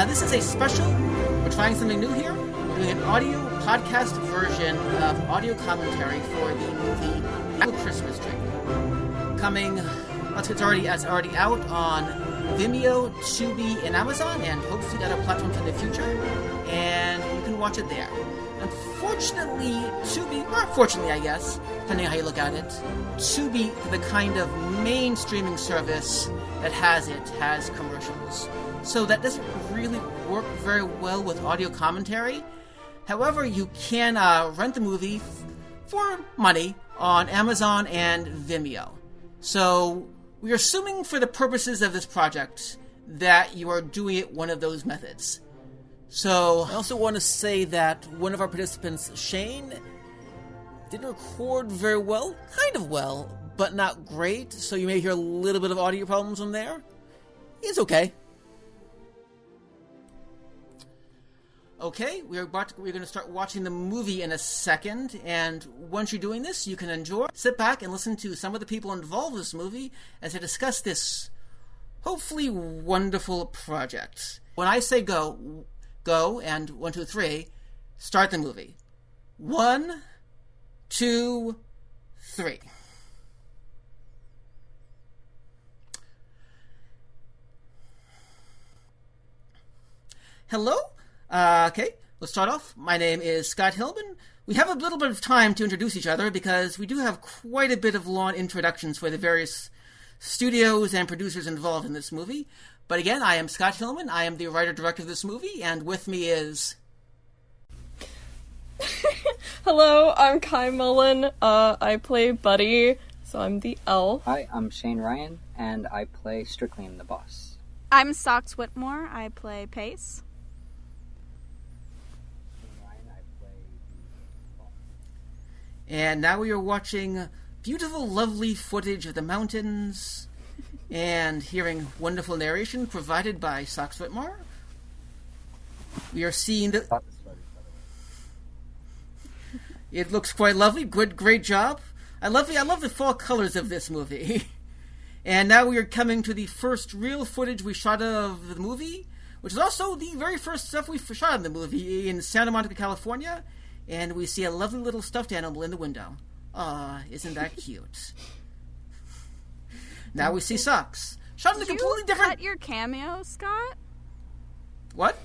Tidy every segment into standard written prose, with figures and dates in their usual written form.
This is a special. We're trying something new here. We're doing an audio podcast version of audio commentary for the movie Little Christmas Tree. Coming, it's already out on Vimeo, Tubi, and Amazon, and hopefully other platforms in the future. And you can watch it there. Unfortunately, Tubi, or fortunately, I guess, depending on how you look at it, Tubi, the kind of main streaming service that has commercials. So that doesn't really work very well with audio commentary. However, you can rent the movie for money on Amazon and Vimeo. So we're assuming for the purposes of this project that you are doing it one of those methods. So I also want to say that one of our participants, Shane, didn't record very well, kind of well, but not great, so you may hear a little bit of audio problems from there. It's okay. Okay, we're going to start watching the movie in a second, and once you're doing this, you can sit back and listen to some of the people involved in this movie as they discuss this hopefully wonderful project. When I say go, and 1, 2, 3, start the movie. 1, 2, 3. Hello? Okay, let's start off. My name is Scott Hillman. We have a little bit of time to introduce each other because we do have quite a bit of long introductions for the various studios and producers involved in this movie. But again, I am Scott Hillman. I am the writer-director of this movie, and with me is... Hello, I'm Kai Mullen. I play Buddy, so I'm the L. Hi, I'm Shane Ryan, and I play Strickland the boss. I'm Sox Whitmore. I play Pace. And now we are watching beautiful, lovely footage of the mountains and hearing wonderful narration provided by Sox Whitmore. We are seeing the... It looks quite lovely. Great job. I love the fall colors of this movie. And now we are coming to the first real footage we shot of the movie, which is also the very first stuff we shot in the movie in Santa Monica, California. And we see a lovely little stuffed animal in the window. Aw, isn't that cute? Now we see Sox. Shot in a completely different... Did you cut your cameo, Scott? What?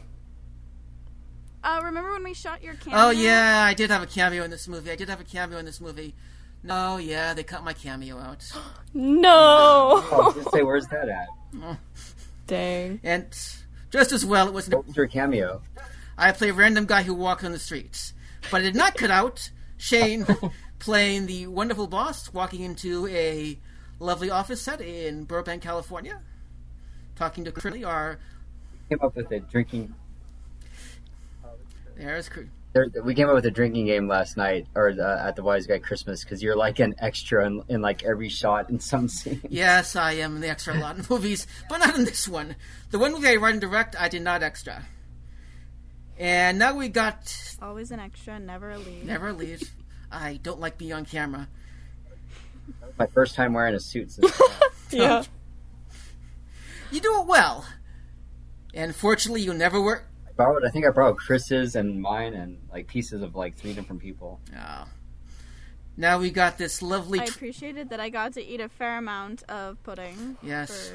Remember when we shot your cameo? Oh, yeah, I did have a cameo in this movie. No, yeah, they cut my cameo out. No! Oh, just say, where's that at? Oh. Dang. And just as well, it was... What was your cameo? I play a random guy who walked on the streets. But I did not cut out Shane playing the wonderful boss, walking into a lovely office set in Burbank, California, talking to Curly, our... We came up with a drinking... There's Curly. We came up with a drinking game last night, or at the Wise Guy Christmas, because you're like an extra in like every shot in some scene. Yes, I am the extra a lot in movies, but not in this one. The one movie I write and direct, I did not extra. And now we got... Always an extra, never a lead. Never a lead. I don't like being on camera. My first time wearing a suit since... Yeah. You do it well. And fortunately, you never wear... I think I borrowed Chris's and mine and like pieces of like 3 different people. Oh. Now we got this lovely... I appreciated that I got to eat a fair amount of pudding. Yes.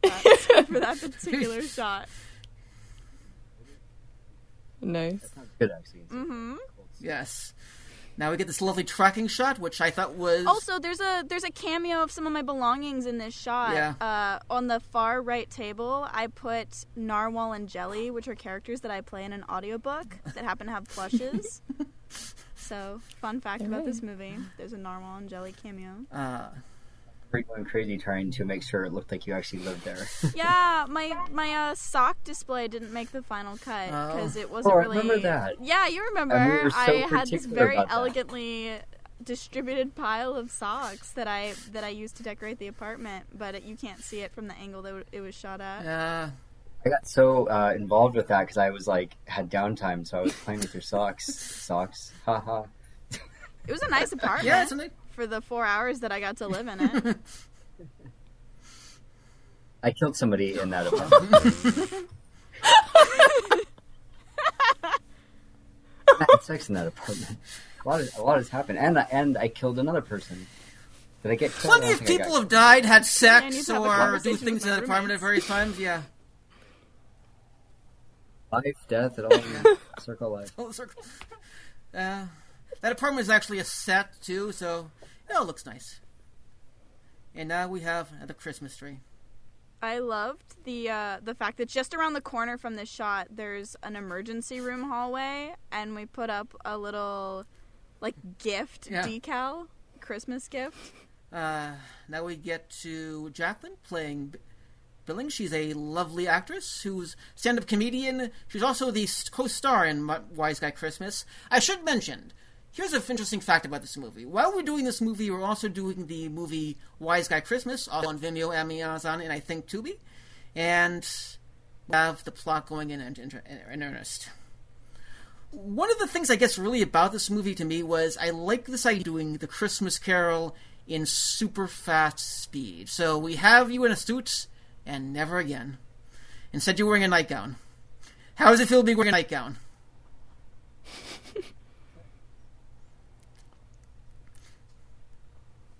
For that particular shot. Nice. That sounds good, actually. Mm-hmm. Yes. Now we get this lovely tracking shot, which I thought was... Also, there's a cameo of some of my belongings in this shot. Yeah. On the far right table, I put Narwhal and Jelly, which are characters that I play in an audiobook that happen to have plushes. So, fun fact about this movie, there's a Narwhal and Jelly cameo. We're going crazy trying to make sure it looked like you actually lived there. Yeah, my sock display didn't make the final cut because it wasn't really... I remember that. Yeah, you remember. And we were so I had this particular very about that. elegantly distributed pile of socks that I used to decorate the apartment, but you can't see it from the angle that it was shot at. I got so involved with that because I was like had downtime, so I was playing with your socks. Haha. It was a nice apartment. Yeah, it's a nice... For the 4 hours that I got to live in it. I killed somebody in that apartment. I had sex in that apartment. A lot has happened, and I killed another person. Did I get killed? Plenty of people have died, had And sex, you've had a or do conversation things with in my that apartment at roommates. various times. Yeah. Life, death, it all circle life. Oh, circle. That apartment is actually a set too, so it all looks nice. And now we have the Christmas tree. I loved the fact that just around the corner from this shot, there's an emergency room hallway, and we put up a little, like, gift decal, Christmas gift. Now we get to Jacqueline playing Billing. She's a lovely actress who's stand-up comedian. She's also the co-star in Wise Guy Christmas. I should mention, here's an interesting fact about this movie. While we're doing this movie, we're also doing the movie Wise Guy Christmas, also on Vimeo, Amazon, and I think Tubi. And we have the plot going in earnest. One of the things I guess really about this movie to me was I like this idea of doing the Christmas Carol in super fast speed. So we have you in a suit, and never again. Instead, you're wearing a nightgown. How does it feel to be wearing a nightgown?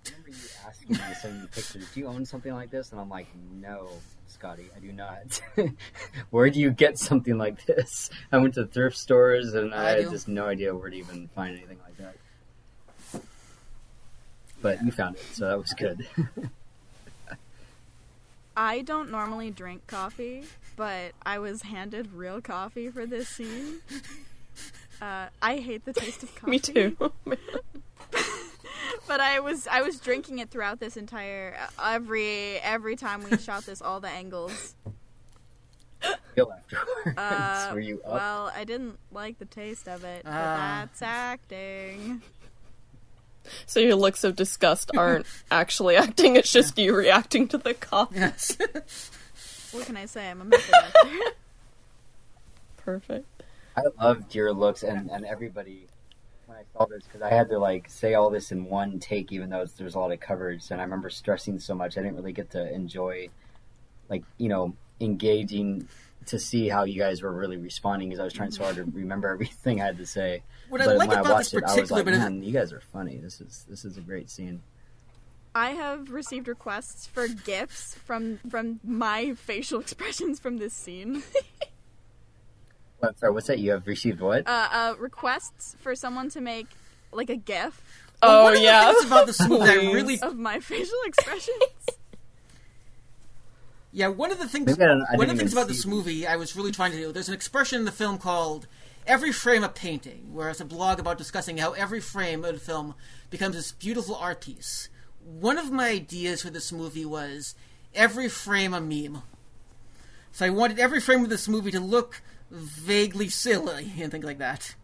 I remember you asking me to send me pictures. Do you own something like this? And I'm like, no, Scotty, I do not. Where do you get something like this? I went to thrift stores, and I had just no idea where to even find anything like that. But you found it, so that was good. I don't normally drink coffee, but I was handed real coffee for this scene. I hate the taste of coffee. Me too. But I was drinking it throughout this entire every time we shot this, all the angles. Feel afterwards. Were you up? Well, I didn't like the taste of it, but that's acting. So your looks of disgust aren't actually acting, it's just you reacting to the coffee. Yes. What can I say? I'm a method actor. Perfect. I loved your looks and everybody when I saw this, because I had to like say all this in one take, even though there's a lot of coverage, and I remember stressing so much I didn't really get to enjoy, like, you know, engaging to see how you guys were really responding, because I was trying so hard to remember everything I had to say. What But I like when about I watched this it, I was particular like, bit of man, you guys are funny. This is a great scene. I have received requests for GIFs from my facial expressions from this scene. Sorry, what's that? You have received what? Requests for someone to make like a GIF Oh, one of yeah. the things about this movie that Please. really... of my facial expressions. Yeah, one of the things Maybe I didn't about even this see- movie I was really trying to do, there's an expression in the film called every frame a painting, where it's a blog about discussing how every frame of the film becomes this beautiful art piece. One of my ideas for this movie was every frame a meme. So I wanted every frame of this movie to look vaguely silly and things like that.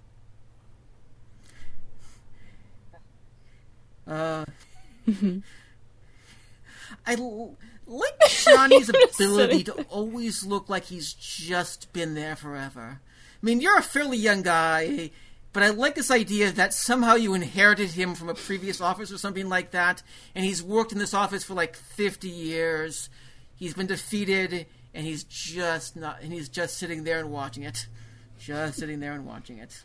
Like Johnny's ability to always look like he's just been there forever. I mean, you're a fairly young guy, but I like this idea that somehow you inherited him from a previous office or something like that, and he's worked in this office for like 50 years. He's been defeated, and he's just sitting there and watching it. Just sitting there and watching it.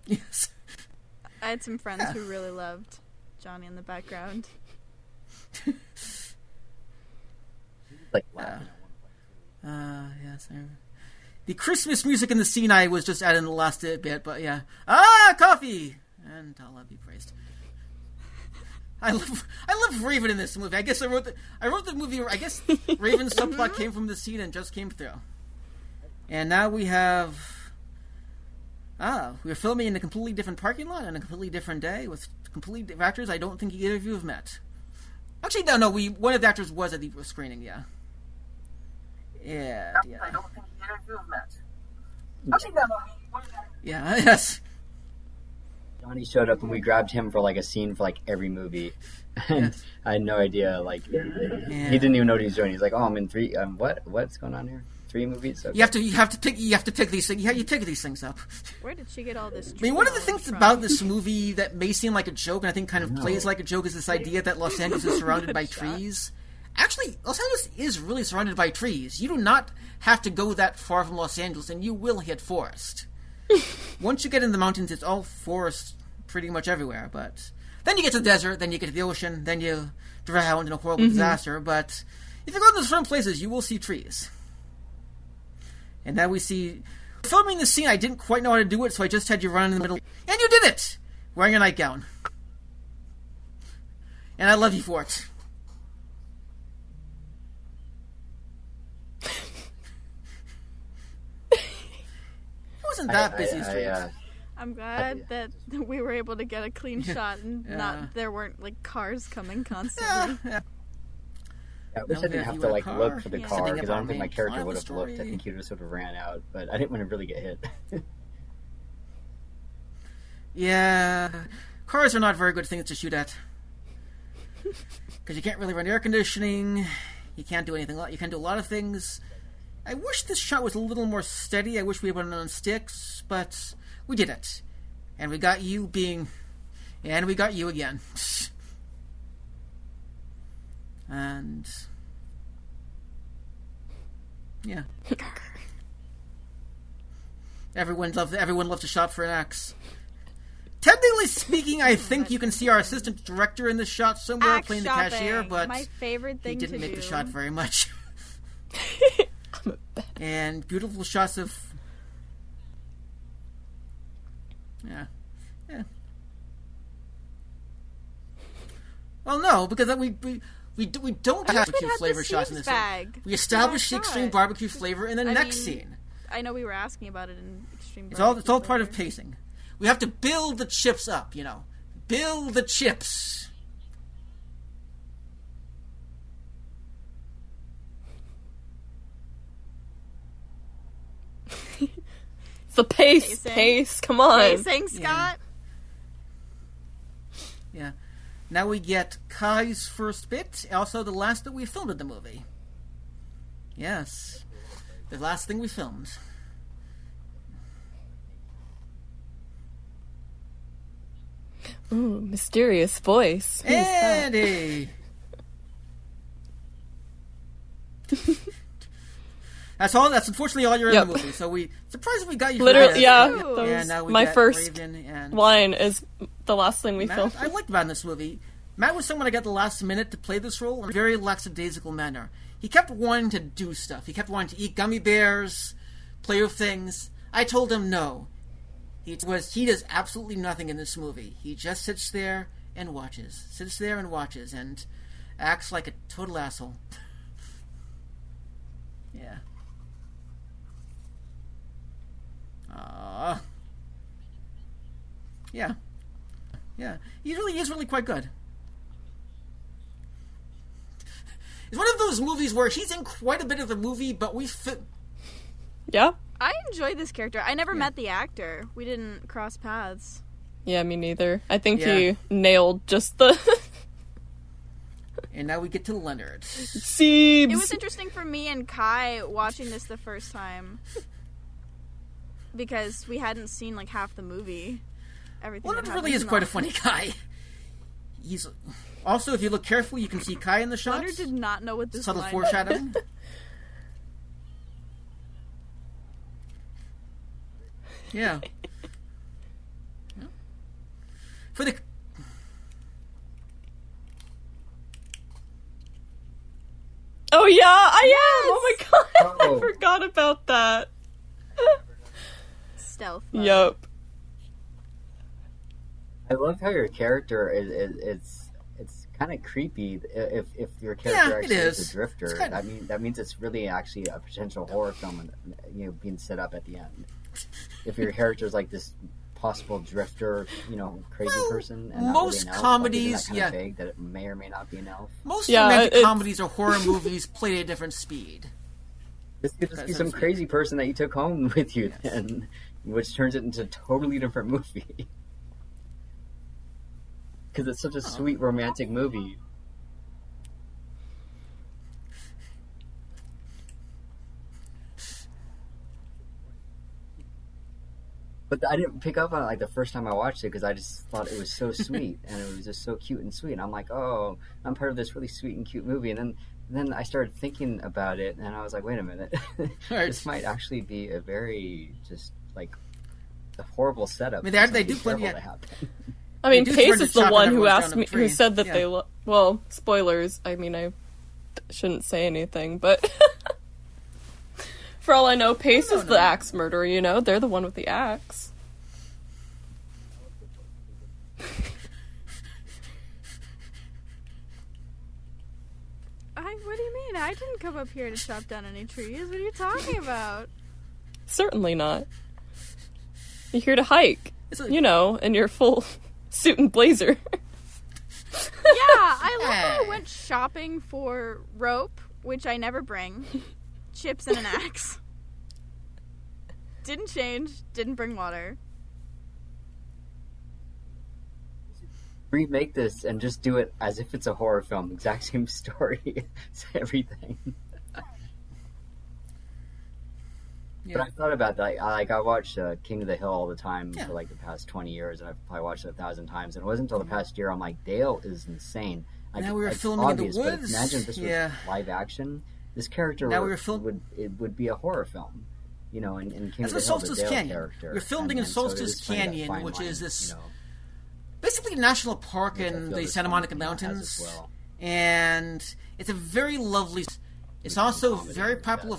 Yes. I had some friends who really loved Johnny in the background. Like laughing at one point. Yes. The Christmas music in the scene I was just adding the last bit, but yeah. Coffee! And Allah be praised. I love Raven in this movie. I guess I wrote the movie. I guess Raven's subplot came from the scene and just came through. And now we have. We're filming in a completely different parking lot on a completely different day with completely different actors I don't think either of you have met. Actually, no. One of the actors was at the screening. Yeah. Yeah. I don't think either of you have met. Yeah. Yes. Johnny showed up and we grabbed him for like a scene for like every movie, and Yes. I had no idea. Like he didn't even know what he was doing. He's like, "Oh, I'm in 3. What's going on here? 3 movies?" Okay. You have to pick these things. You pick these things up. Where did she get all this? I mean, one of the drill things from? about this movie that may seem like a joke, and I think kind of plays like a joke, is this idea that Los Angeles is surrounded by trees. Actually, Los Angeles is really surrounded by trees. You do not have to go that far from Los Angeles, and you will hit forest. Once you get in the mountains, it's all forest pretty much everywhere. But then you get to the desert, then you get to the ocean, then you drown in a horrible disaster. But if you go to the certain places, you will see trees. And now we see... Filming this scene, I didn't quite know how to do it, so I just had you run in the middle. And you did it! Wearing a nightgown. And I love you for it. It wasn't that busy street. I'm glad that we were able to get a clean shot and not there weren't like cars coming constantly. I wish I didn't have to like look for the car because I don't think my character would have looked. I think he just would have ran out, but I didn't want to really get hit. Yeah, cars are not very good things to shoot at because you can't really run air conditioning. You can't do anything. You can't do a lot of things. I wish this shot was a little more steady. I wish we had it on sticks, but we did it, and we got you being, and we got you again. And yeah, everyone loved a shot for an axe. Technically speaking, I think you can see our assistant director in this shot somewhere playing the cashier, but my favorite thing he didn't make the shot very much. And beautiful shots of yeah. Well, no, because we don't have barbecue flavor shots in this scene. We established the extreme barbecue flavor in the next scene. I know we were asking about it in extreme It's barbecue all part of pacing. We have to build the chips up, Build the chips. It's the pace. Come on. Pacing, Scott. Yeah. Now we get Kai's first bit, also the last that we filmed in the movie. Yes. The last thing we filmed. Ooh, mysterious voice. Who's that? Andy! That's unfortunately all you're in the movie, so we surprised we got you for Literally, this. yeah. Ooh. That Yeah, was now we my got first Raven and line is the last thing we Matt. filmed. I liked Matt in this movie. Matt was someone I got the last minute to play this role in a very lackadaisical manner. He kept wanting to do stuff. He kept wanting to eat gummy bears, play with things. I told him no. He does absolutely nothing in this movie. He just sits there and watches. And acts like a total asshole. Yeah. Yeah. Yeah. He really is really quite good. It's one of those movies where he's in quite a bit of the movie, but we fit. Yeah? I enjoy this character. I never met the actor. We didn't cross paths. Yeah, me neither. I think he nailed just the... And now we get to Leonard. Seebs! It was interesting for me and Kai watching this the first time. Because we hadn't seen like half the movie. Everything. Leonard really is quite a funny guy. He's... Also, if you look carefully, you can see Kai in the shots. Leonard did not know what this Subtle line foreshadowing. Yeah. For the... Oh yeah, I am! Oh my god, Oh. I forgot about that. Stealth mode. Yup. I love how your character it's kind of creepy if your character actually is a drifter. That means it's really actually a potential horror film, being set up at the end. If your character is like this possible drifter, crazy person, and not most really an elf, comedies, like, that vague that it may or may not be an elf. Most Yeah, romantic it's- comedies or horror movies play at a different speed. This could just be That some sounds crazy person that you took home with you, then, which turns it into a totally different movie. Because it's such a sweet romantic movie. But I didn't pick up on it like the first time I watched it because I just thought it was so sweet and it was just so cute and sweet. And I'm like, oh, I'm part of this really sweet and cute movie. And then then I started thinking about it, and I was like, wait a minute, this might actually be a very just like a horrible setup. I mean, for they do something plenty. terrible to happen. I mean, They do Pace turn the is the chopper one and who everyone's asked down me, the tree. who said that Yeah. they well, spoilers. I mean, I shouldn't say anything, but for all I know, Pace is the axe murderer. You know, they're the one with the axe. What do you mean? I didn't come up here to chop down any trees. What are you talking about? Certainly not. You're here to hike. It's a- You know, in your full suit and blazer. Yeah, I love how I Hey. went shopping for rope, which I never bring, chips and an axe. Didn't change, didn't bring water. Remake this and just do it as if it's a horror film. Exact same story, it's everything. Yeah. But I thought about that. I watch King of the Hill all the time Yeah. for like the past 20 years, and I've probably watched it 1,000 times. And it wasn't until the past year I'm like, Dale is insane. Like, Now we were it's filming in the obvious, but woods. imagine if this was Yeah. live action. This character Now we were film- would be a horror film. You know, in King That's of the what Hill, the Solstice Dale Canyon. character. We're filming in And so it Solstice is playing that Canyon, fine which line, is this you know, basically a national park which I in feel the this Santa film Monica has Mountains, as well. and it's a very lovely. It's also very popular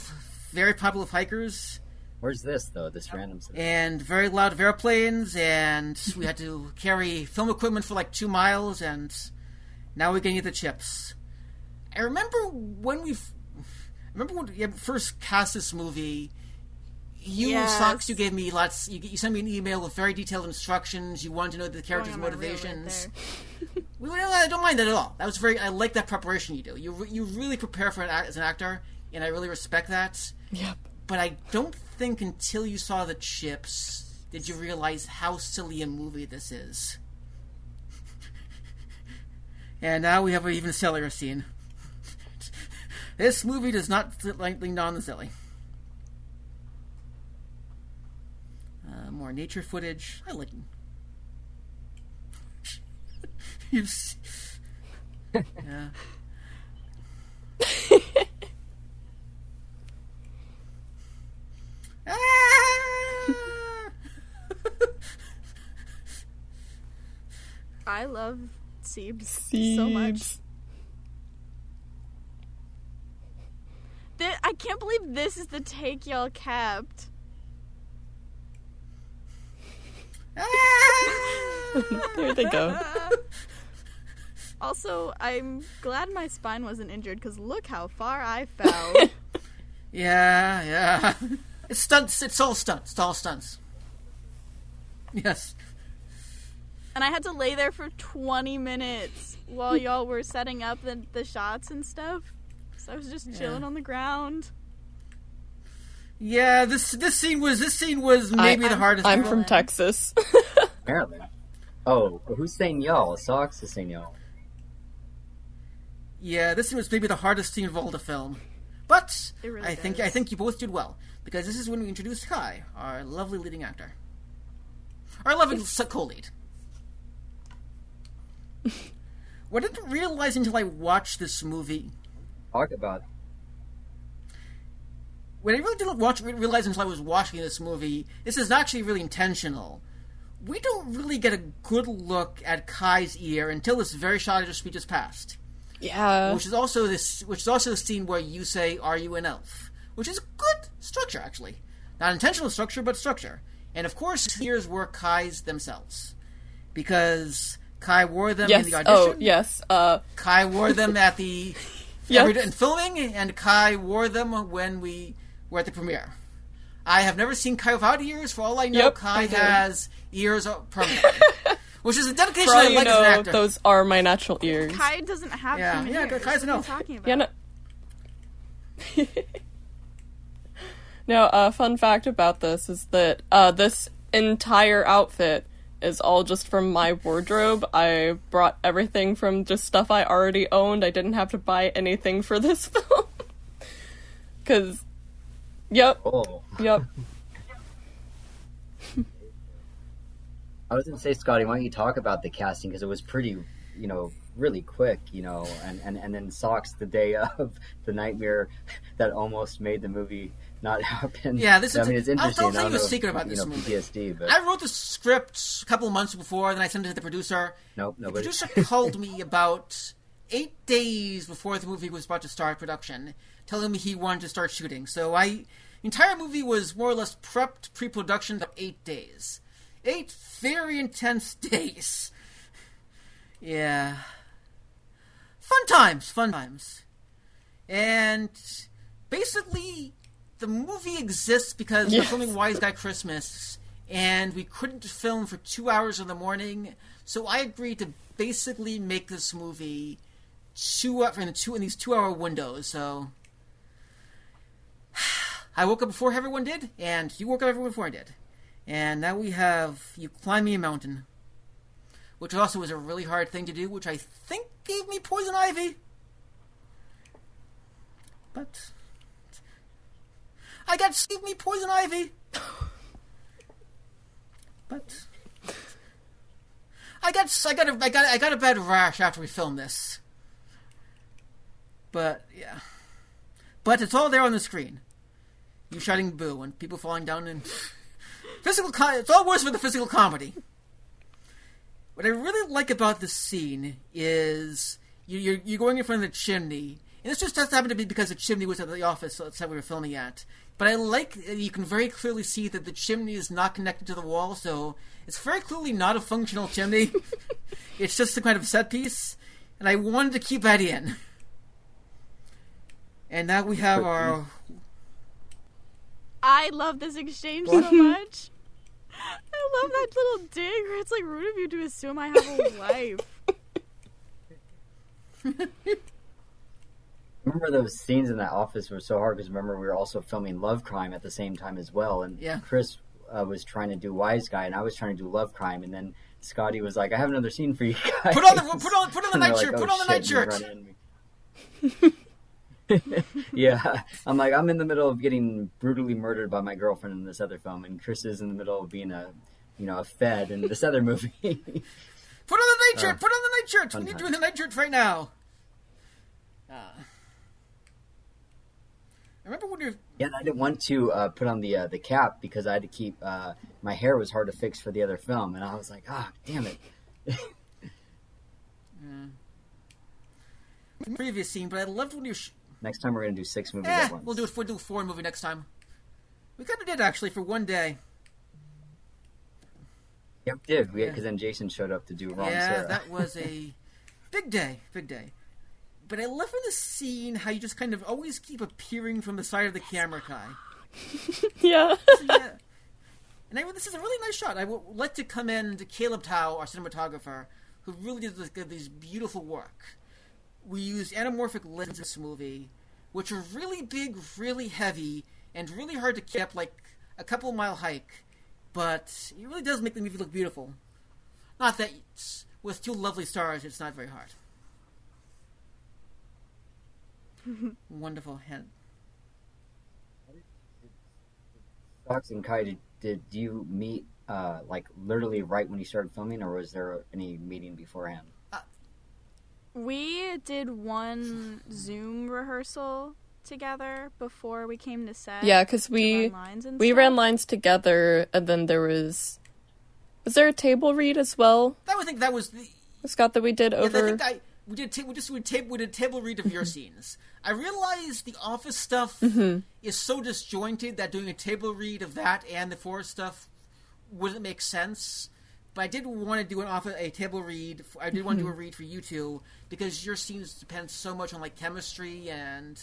with hikers, Where's this though? This random stuff. and very loud of airplanes, and we had to carry film equipment for like 2 miles, and now we're getting the chips. I remember when we first cast this movie. Yes. Socks, you gave me lots. You sent me an email with very detailed instructions. You wanted to know the characters' Going on my reel right motivations. there. I don't mind that at all. That was very. I like that preparation you do. You really prepare for as an actor, and I really respect that. Yep. But I don't think until you saw the chips did you realize how silly a movie this is. And now we have an even sillier scene. This movie does not lean on the silly. More nature footage. I like. You've. Yeah. I love Siebes so Siebes. much. I can't believe this is the take y'all kept. There they go. Also, I'm glad my spine wasn't injured because look how far I fell. Yeah. It's stunts. It's all stunts. It's all stunts. Yes. And I had to lay there for 20 minutes while y'all were setting up the shots and stuff. So I was just chilling on the ground. Yeah. This scene was maybe the hardest. I'm one. from Texas. Maryland. Oh, who's saying y'all? Socks is saying y'all. Yeah, this was maybe the hardest scene of all the film. But It really I think does. you both did well because this is when we introduced Kai, our lovely leading actor, our lovely co-lead. What I didn't realize until I watched this movie, Talk about what I really didn't realize until I was watching this movie, this is actually really intentional. We don't really get a good look at Kai's ear until this very shot of speech is passed. Yeah. Which is also the scene where you say, "Are you an elf?" Which is good structure, actually. Not intentional structure, but structure. And of course, here's were Kai's themselves, because Kai wore them Yes. in the audition. Oh, yes. Kai wore them at the Yes. in filming, and Kai wore them when we were at the premiere. I have never seen Kai without ears. For all I know, Yep, Kai I did. has ears permanently, which is a dedication For all I you like as an know, actor. those are my natural ears. Kai doesn't have Yeah, human yeah, ears. Kai's an What are you elf. talking about? Yeah, no. Now, fun fact about this is that this entire outfit is all just from my wardrobe. I brought everything from just stuff I already owned. I didn't have to buy anything for this film. 'Cause, yep, Oh, yep. I was going to say, Scotty, why don't you talk about the casting? Because it was pretty, really quick, you know, and then Socks the day of the nightmare that almost made the movie not happen. Yeah, this is. I mean, it's interesting. I'll tell you a know secret if, about this movie. PTSD, but I wrote the script a couple of months before, then I sent it to the producer. nope, The nobody. producer called me about 8 days before the movie was about to start production, telling me he wanted to start shooting. So the entire movie was more or less prepped pre-production for 8 days. 8 very intense days. Yeah. Fun times. And basically, the movie exists because we're filming Wise Guy Christmas, and we couldn't film for 2 hours in the morning, so I agreed to basically make this movie in these 2 hour windows. So I woke up before everyone did, and you woke up before I did. And now we have You Climb Me a Mountain, which also was a really hard thing to do, which I think gave me poison ivy. But gave me poison ivy. But I got a bad rash after we filmed this. But yeah. But it's all there on the screen. You shouting boo and people falling down and it's all worse for the physical comedy. What I really like about this scene is you're going in front of the chimney, and this just happened to be because the chimney was at the office that we were filming at. But I like that you can very clearly see that the chimney is not connected to the wall, so it's very clearly not a functional chimney. It's just a kind of set piece, and I wanted to keep that in. And now we have our... I love this exchange so much. I love that little dig where it's like rude of you to assume I have a wife. Remember those scenes in that office were so hard because remember we were also filming Love Crime at the same time as well, and Chris was trying to do Wise Guy and I was trying to do Love Crime, and then Scotty was like, "I have another scene for you guys." Put on the nightshirt. Like, Put on the nightshirt. Yeah, I'm like, I'm in the middle of getting brutally murdered by my girlfriend in this other film, and Chris is in the middle of being a Fed in this other movie. Put on the nightshirt. Put on the nightshirt. We need you in the nightshirt right now. I remember when you're... Yeah, and I didn't want to put on the cap because I had to keep... my hair was hard to fix for the other film, and I was like, damn it. Previous scene, but I loved when you're... Next time we're going to do 6 movies at once. We'll do a 4 movie next time. We kind of did, actually, for one day. Yep, we did. Because then Jason showed up to do Wrong Sarah. Yeah, that was a big day. But I love in the scene how you just kind of always keep appearing from the side of the camera, Kai. Yeah. And this is a really nice shot. I would like to commend Caleb Tao, our cinematographer, who really did this beautiful work. We used anamorphic lenses in this movie, which are really big, really heavy, and really hard to keep up, like a couple-mile hike. But it really does make the movie look beautiful. Not that with 2 lovely stars, it's not very hard. Wonderful hand. Fox and Kai, did you meet like literally right when you started filming, or was there any meeting beforehand? We did one Zoom rehearsal together before we came to set. Yeah, because we ran lines together, and then there was there a table read as well? I think that was the Scott that we did over. We did table read of your scenes. I realized the office stuff is so disjointed that doing a table read of that and the forest stuff wouldn't make sense. But I did want to do a table read. I did want to do a read for you two because your scenes depend so much on like chemistry and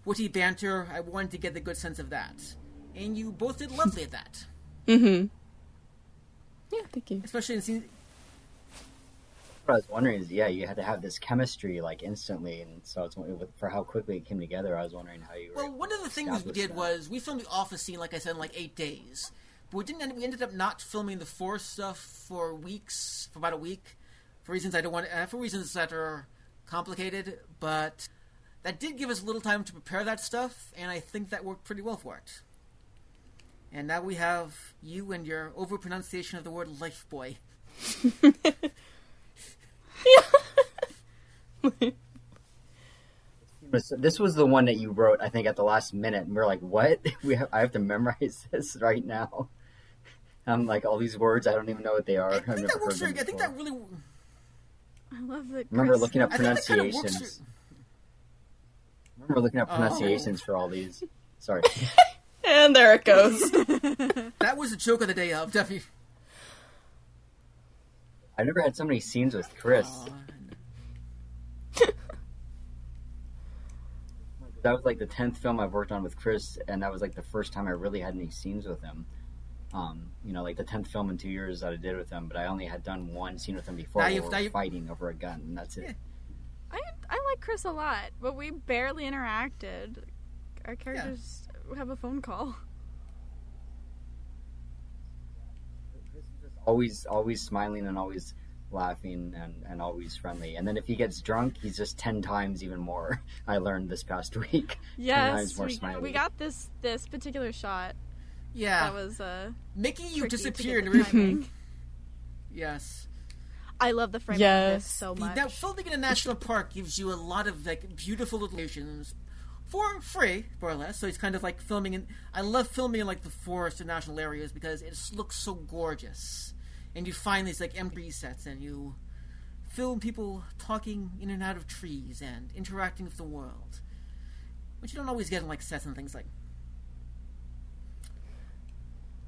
witty banter. I wanted to get the good sense of that, and you both did lovely at that. Yeah, thank you. Especially in scenes. What I was wondering is, you had to have this chemistry like instantly, and so it's for how quickly it came together. I was wondering how you were. Well, one of the things we did was we filmed the office scene, like I said, in like 8 days. But we ended up not filming the forest stuff for about a week, for reasons that are complicated. But that did give us a little time to prepare that stuff, and I think that worked pretty well for it. And now we have you and your overpronunciation of the word "life boy." This was the one that you wrote, I think, at the last minute, and we're like, "What? I have to memorize this right now." I'm like, all these words, I don't even know what they are. I think that works. I think that really. I love that. Remember Chris- looking up I think that kind of pronunciations. works. Remember looking up pronunciations for all these. Sorry. And there it goes. That was the joke of the day of definitely. I never had so many scenes with Chris. That was like the 10th film I've worked on with Chris, and that was like the first time I really had any scenes with him. Like the 10th film in 2 years that I did with him, but I only had done one scene with him before where we were fighting over a gun, and that's it. Yeah. I like Chris a lot, but we barely interacted. Our characters have a phone call. Always smiling and always laughing and always friendly. And then if he gets drunk, he's just 10 times even more. I learned this past week. 10 times Yes, more smiley. we got this particular shot. Yeah. That was Making you tricky to disappear get in the timing. Yes. I love the framing Yes. of this so much. Now, filming in a national park gives you a lot of like beautiful locations for free, more or less. So it's kind of like filming in. I love filming in like the forest and national areas because it looks so gorgeous, and you find these like empty sets, and you film people talking in and out of trees and interacting with the world, which you don't always get in like sets and things like.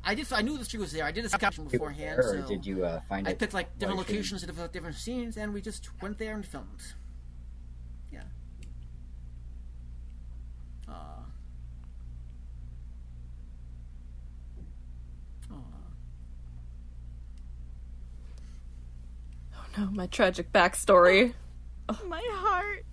I knew the tree was there. I did a scouting beforehand. Or So did you find it? I picked like different while you locations to develop different scenes, and we just went there and filmed. Yeah. Oh no, my tragic backstory. My heart.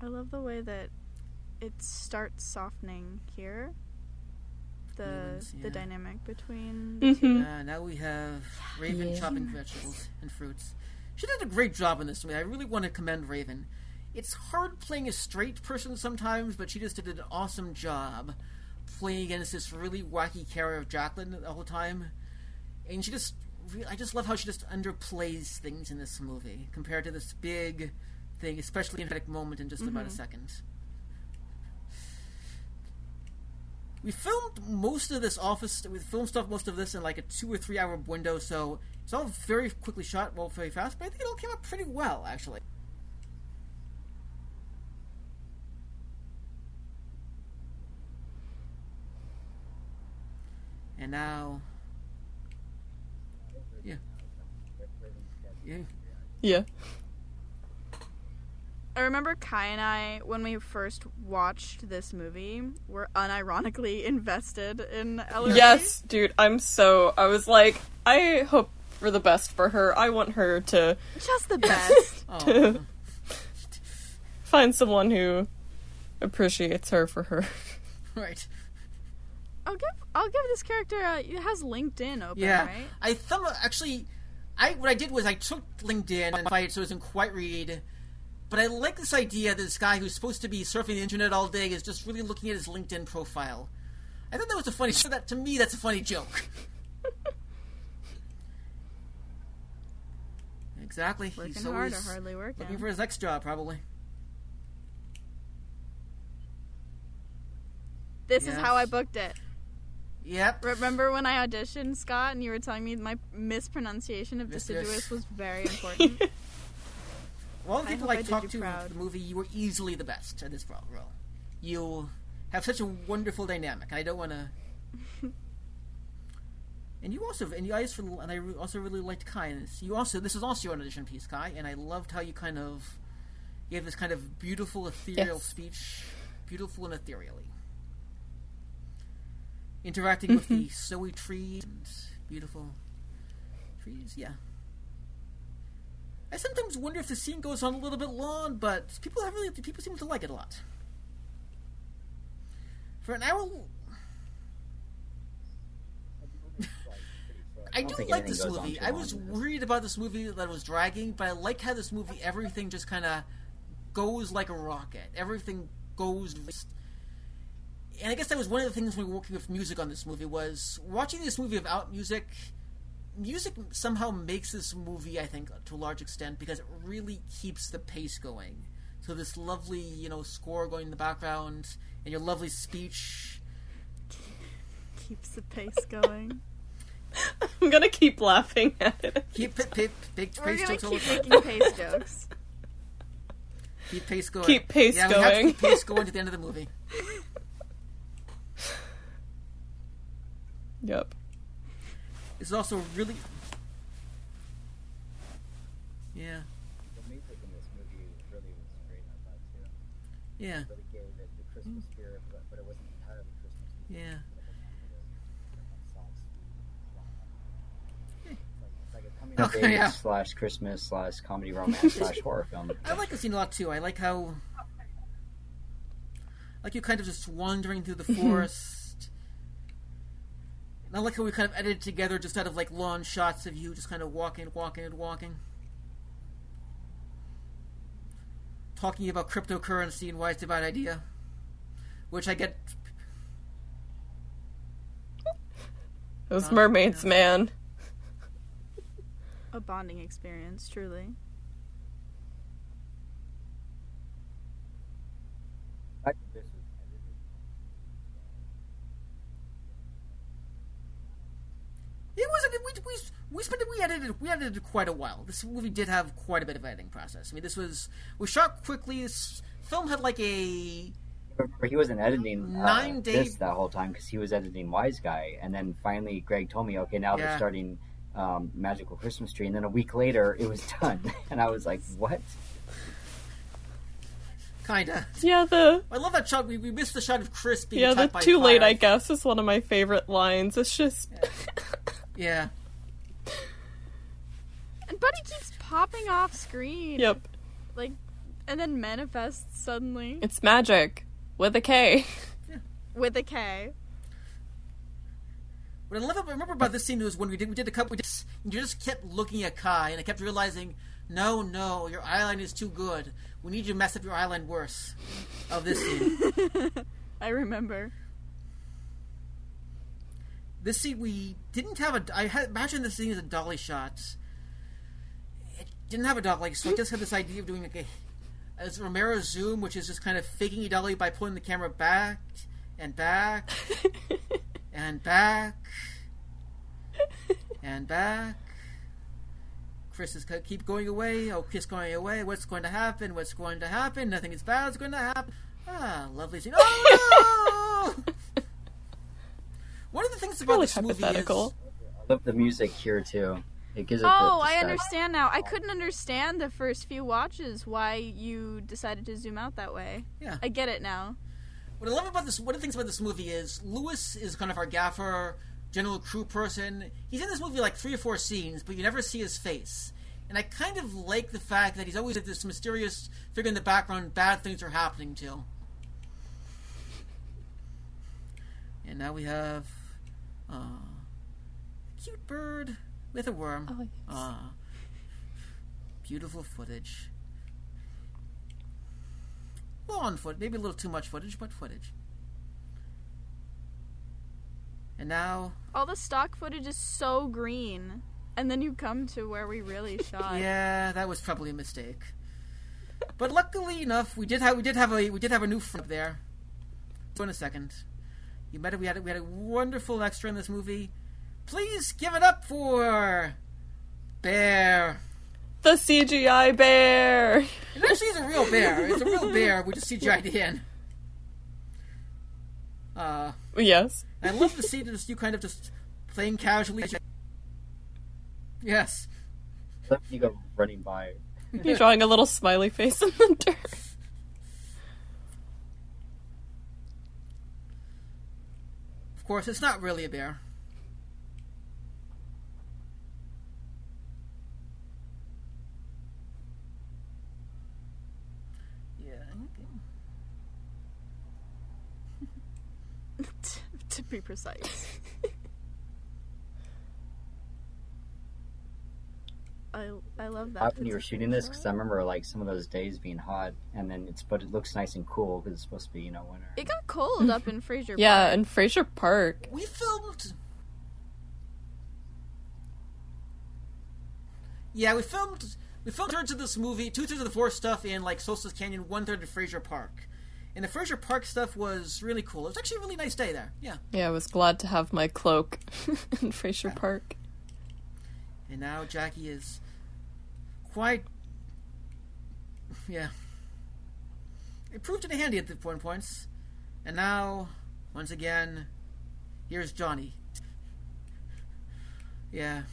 I love the way that it starts softening here. Yes, The yeah. dynamic between the two. Now we have Raven Yeah. chopping vegetables and fruits. She did a great job in this movie. I really want to commend Raven. It's hard playing a straight person sometimes, but she just did an awesome job playing against this really wacky character of Jacqueline the whole time. And she just, I just love how she just underplays things in this movie compared to this big thing, especially in a dramatic moment in just about a second. We filmed most of this we filmed most of this in like a 2 or 3 hour window, so it's all very quickly shot, very fast, but I think it all came out pretty well, actually. And now... Yeah. Yeah. I remember Kai and I, when we first watched this movie, were unironically invested in Ellery. Yes, dude, I was like, I hope for the best for her. I want her to Just the best. to find someone who appreciates her for her. Right. I'll give this character it has LinkedIn open, Yeah. right? What I did was I took LinkedIn and modified it so it doesn't quite read. But I like this idea that this guy who's supposed to be surfing the internet all day is just really looking at his LinkedIn profile. I thought that was a funny. To me, that's a funny joke. Exactly. Working He's hard or always hardly working. looking for his next job, probably. This is Yes. how I booked it. Yep. Remember when I auditioned, Scott, and you were telling me my mispronunciation of Miss- deciduous was very important? Well, the I people hope I I did talked you to proud. in the movie, you were easily the best at this role. You have such a wonderful dynamic. I don't want to. And I also really liked Kai. And this is also your audition piece, Kai, and I loved how you gave this kind of beautiful, ethereal speech, beautiful and ethereally. Interacting with the snowy trees and beautiful trees, yeah. I sometimes wonder if the scene goes on a little bit long, but people seem to like it a lot. For an hour, I do think like anything this goes on movie. too I long was in this. worried about this movie that it was dragging, but I like how this movie, everything just kind of goes like a rocket. Everything goes. and I guess that was one of the things when we were working with music on this movie, was watching this movie without music. Music somehow makes this movie, I think, to a large extent, because it really keeps the pace going. So this lovely, score going in the background, and your lovely speech. Keeps the pace going. I'm gonna keep laughing at it. Keep pace We're gonna jokes all the keep time. making pace jokes. Keep pace going. Keep pace We have to going. keep pace going to the end of the movie. Yep. It's also really... Yeah. The music in this movie really was great, I thought, too. Yeah. It really gave it the Christmas spirit, but it wasn't entirely Christmas. Yeah. It's like a coming of Okay, age yeah. slash Christmas slash comedy romance slash horror film. I like the scene a lot, too. I like how... Like you kind of just wandering through the forest. And I like how we kind of edited together just out of like long shots of you just kind of walking. Talking about cryptocurrency and why it's a bad idea. Which I get... Those mermaids, man. A bonding experience, truly. I think this was edited. It wasn't... We edited quite a while. This movie did have quite a bit of editing process. I mean, this was... We shot quickly. This film had like a... Remember, he wasn't editing 9 days. this that whole time because he was editing Wise Guy, and then finally Greg told me, okay, now Yeah. they're starting Magical Christmas Tree, and then a week later it was done, and I was like, what? Kinda. Yeah, I love that shot. We missed the shot of Chris being the attacked by too late, fire. I guess, is one of my favorite lines. It's just... Yeah. And Buddy keeps popping off screen. Yep. Like, and then manifests suddenly. It's magic. With a K. With a K. What I remember about this scene was when we did a couple. You just kept looking at Kai, and I kept realizing, no, your eyeline is too good. We need you to mess up your eyeline worse. Of this scene. I remember. This scene we didn't have a. I had imagined this scene as a dolly shot. It didn't have a dolly, so I just had this idea of doing like as Romero zoom, which is just kind of faking a dolly by pulling the camera back and back and back and back. Chris is keep going away. Oh, Chris going away. What's going to happen? What's going to happen? Nothing is bad is going to happen. Ah, lovely scene. Oh no! One of the things about Really this movie is hypothetical. I love the music here too. It gives it Oh, the I style. understand now. I couldn't understand the first few watches why you decided to zoom out that way. Yeah. I get it now. What I love about this, one of the things about this movie is Lewis is kind of our gaffer, general crew person. He's in this movie like 3 or 4 scenes, but you never see his face. And I kind of like the fact that he's always like this mysterious figure in the background bad things are happening to. And now we have a cute bird with a worm. Oh, yes. Beautiful footage. Long footage, maybe a little too much footage, but footage. And now... All the stock footage is so green. And then you come to where we really shot. Yeah, that was probably a mistake. But luckily enough, we did have a new friend up there. So in a second, we had a wonderful extra in this movie. Please give it up for Bear. The CGI bear! It actually is a real bear. It's a real bear. We just CGI'd in. Yes. I love to see just you kind of just playing casually. Yes. Let you go running by. You're drawing a little smiley face in the dirt. Of course, it's not really a bear. Yeah. Okay. To be precise. I love that. Hot when you were It's a shooting great this, because I shot. remember like some of those days being hot, and then but it looks nice and cool because it's supposed to be winter. It got cold up in Fraser Yeah, Park. in Fraser Park. We filmed. Yeah, we filmed 2/3 of this movie, 2/3 of the forest stuff in like Solstice Canyon, 1/3 in Fraser Park. And the Fraser Park stuff was really cool. It was actually a really nice day there. Yeah. Yeah, I was glad to have my cloak in Fraser Park. And now Jackie is quite. Yeah. It proved to be handy at the points. And now, once again, here's Johnny. Yeah.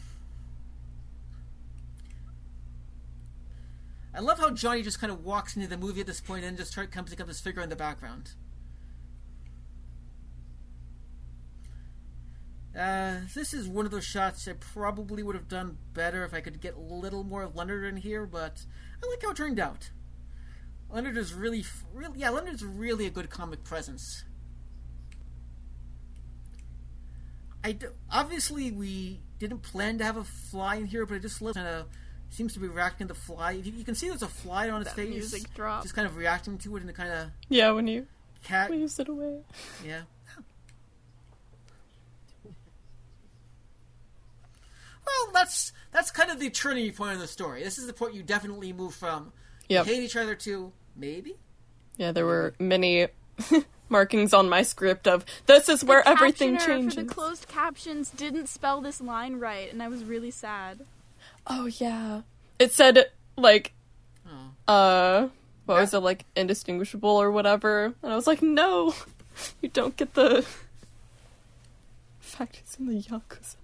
I love how Johnny just kind of walks into the movie at this point and just comes to become this figure in the background. This is one of those shots I probably would have done better if I could get a little more of Leonard in here, but I like how it turned out. Leonard is Leonard's really a good comic presence. Obviously, we didn't plan to have a fly in here, but it just kind of seems to be reacting to the fly. You can see there's a fly on his That face. music drop. Just kind of reacting to it and the kind of Yeah, when you cat. leaves it away. Yeah. Well, that's kind of the turning point of the story. This is the point you definitely move from Yep. hate each other to maybe. Yeah, there were many markings on my script of this is where everything captioner changes. for the closed captions didn't spell this line right, and I was really sad. Oh yeah. It said like Oh. what was it, like indistinguishable or whatever? And I was like, no, you don't get the fact it's in the Yakuza.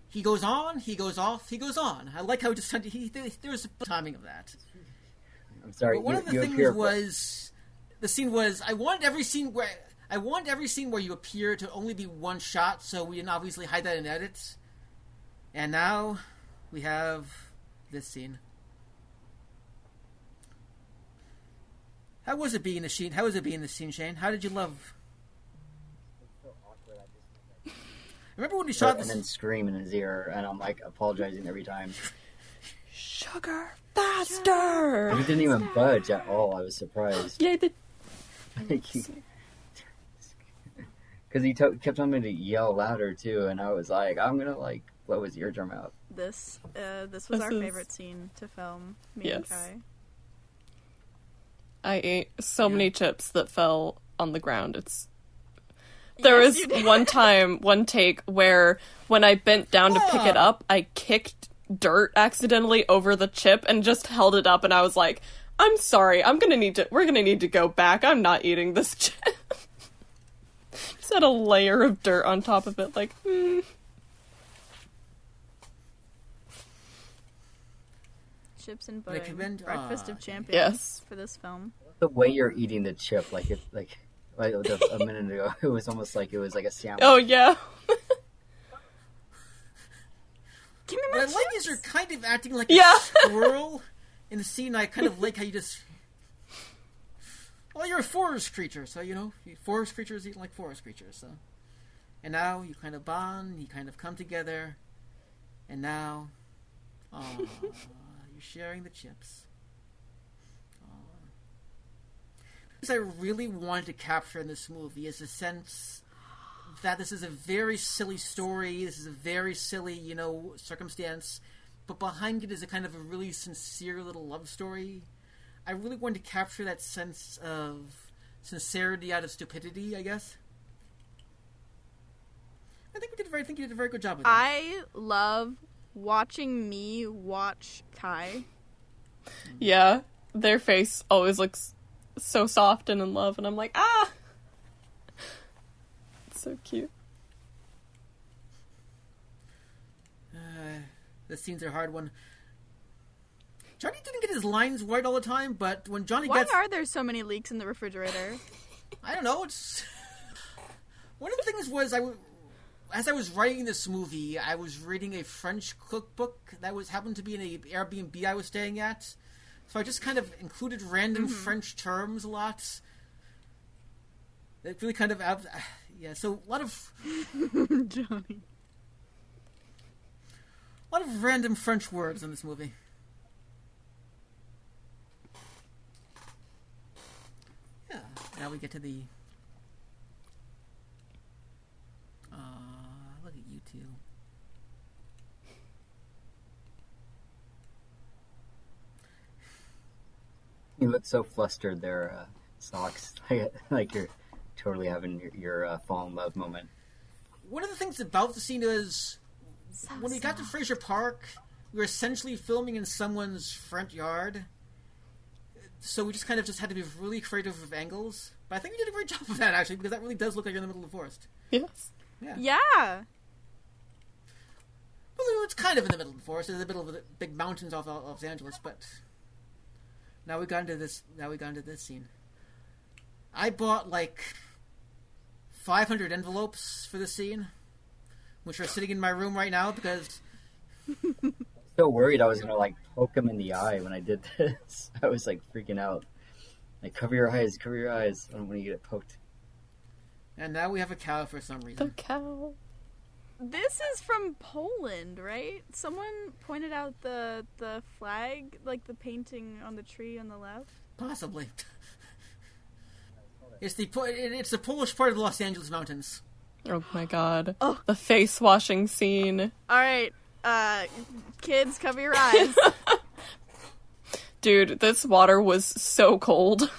He goes on, he goes off, he goes on. I like how there's a timing of that. I'm sorry. But one of the things was the scene was I wanted every scene where you appear to only be one shot, so we didn't obviously hide that in edits. And now we have this scene. How was it being the scene? How was it being the scene, Shane? How did you love? Remember when we shot and this? then scream in his ear, and I'm like apologizing every time. Sugar faster. He didn't even budge at all. I was surprised. Yeah, Because he kept telling me to yell louder too, and I was like, I'm gonna like blow his eardrum out. This was This our is- favorite scene to film. Me and Yes. Kai. I ate so many chips that fell on the ground. There Yes, was you did. one take where when I bent down to pick it up, I kicked dirt accidentally over the chip and just held it up, and I was like, I'm sorry, we're gonna need to go back. I'm not eating this chip. Just had a layer of dirt on top of it, like, Chips and pudding. Recommend- Breakfast of okay. champions Yes. for this film. The way you're eating the chip, like a minute ago, it was almost like it was like a sandwich. oh yeah. Give me What my I like chips. is you're kind of acting like Yeah. a squirrel in the scene. I kind of like how you just. Well, you're a forest creature, so forest creatures eat like forest creatures. So, and now you kind of bond, you kind of come together, and now, you're sharing the chips. What I really wanted to capture in this movie is a sense that this is a very silly story. This is a very silly, circumstance, but behind it is a kind of a really sincere little love story. I really wanted to capture that sense of sincerity out of stupidity, I guess. I think you did a very good job with that. I love watching me watch Kai. Yeah. Their face always looks so soft and in love, and I'm like, ah! It's so cute. The scenes are a hard one. Johnny didn't get his lines right all the time, but when Johnny Why gets... are there so many leaks in the refrigerator? I don't know, it's... One of the things was, as I was writing this movie, I was reading a French cookbook that happened to be in an Airbnb I was staying at. So I just kind of included random French terms a lot. It really kind of yeah. So a lot of Johnny. random French words in this movie. Yeah. Now we get to the. Look at you two. You look so flustered there, Socks. Like you're totally having your fall in love moment. One of the things about the scene is So when we got to soft. Fraser Park, we were essentially filming in someone's front yard. So we just kind of had to be really creative with angles. But I think we did a great job of that, actually, because that really does look like you're in the middle of the forest. Yes. Yeah. Well, it's kind of in the middle of the forest. It's in the middle of the big mountains off Los Angeles, but now we got into this scene. I bought like 500 envelopes for this scene, which are sitting in my room right now because So worried I was gonna like poke him in the eye when I did this. I was like freaking out. Like cover your eyes. I don't want to get it poked. and now we have a cow for some The reason. cow. This is from Poland, right? Someone pointed out the flag, like the painting on the tree on the left. Possibly. It's the Polish part of the Los Angeles mountains. Oh my god. Oh. The face washing scene. All right, kids, cover your eyes. Dude, this water was so cold.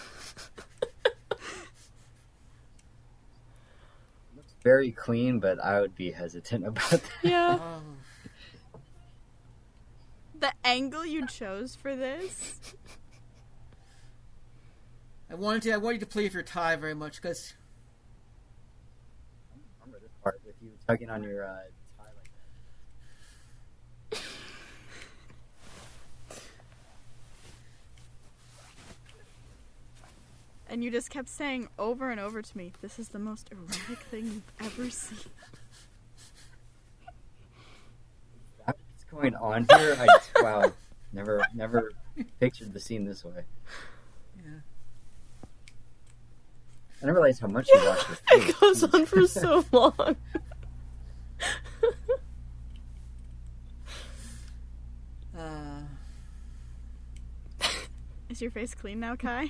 Very clean, but I would be hesitant about that. Yeah. Oh. The angle you chose for this. I wanted you to play with your tie very much because Remember this part with you tugging on your tie like that. And you just kept saying over and over to me, this is the most erotic thing you've ever seen. What's going on here? Wow, never pictured the scene this way. yeah. I never realized how much you watched this. It goes on for so long. Is your face clean now, Kai?